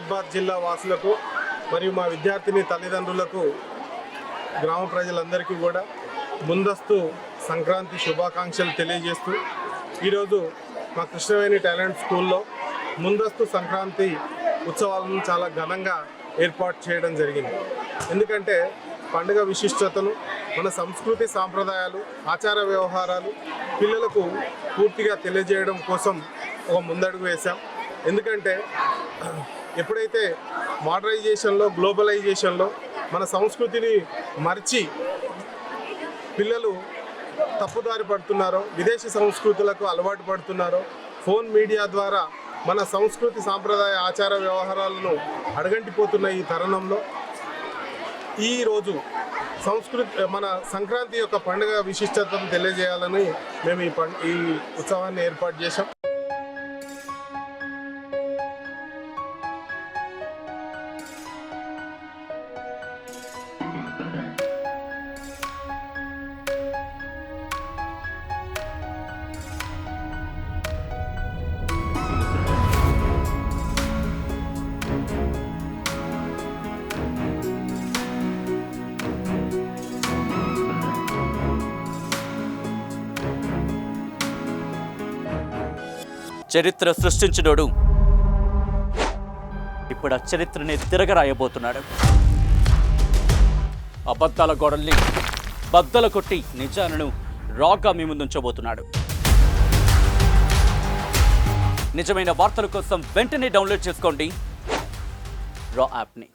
మహబాద్ జిల్లా వాసులకు మరియు మా విద్యార్థిని తల్లిదండ్రులకు గ్రామ ప్రజలందరికీ కూడా ముందస్తు సంక్రాంతి శుభాకాంక్షలు తెలియజేస్తూ ఈరోజు మా కృష్ణవేణి టాలెంట్ స్కూల్లో ముందస్తు సంక్రాంతి ఉత్సవాలను చాలా ఘనంగా ఏర్పాటు చేయడం జరిగింది. ఎందుకంటే పండుగ విశిష్టతను, మన సంస్కృతి సాంప్రదాయాలు, ఆచార వ్యవహారాలు పిల్లలకు పూర్తిగా తెలియజేయడం కోసం ఒక ముందడుగు వేశాం. ఎందుకంటే ఎప్పుడైతే మోడర్నైజేషన్లో, గ్లోబలైజేషన్లో మన సంస్కృతిని మర్చి పిల్లలు తప్పుదారి పడుతున్నారో, విదేశీ సంస్కృతులకు అలవాటు పడుతున్నారో, ఫోన్ మీడియా ద్వారా మన సంస్కృతి సాంప్రదాయ ఆచార వ్యవహారాలను అడగంటిపోతున్న ఈ తరుణంలో ఈరోజు మన సంక్రాంతి యొక్క పండుగ విశిష్టతను తెలియజేయాలని మేము ఈ ఉత్సవాన్ని ఏర్పాటు చేశాం. చరిత్ర సృష్టించినోడు ఇప్పుడు ఆ చరిత్రని తిరగరాయబోతున్నాడు. అబద్ధాల గోడల్ని బద్దల కొట్టి నిజాలను రాగా మీ ముందుంచబోతున్నాడు. నిజమైన వార్తల కోసం వెంటనే డౌన్లోడ్ చేసుకోండి రా యాప్ని.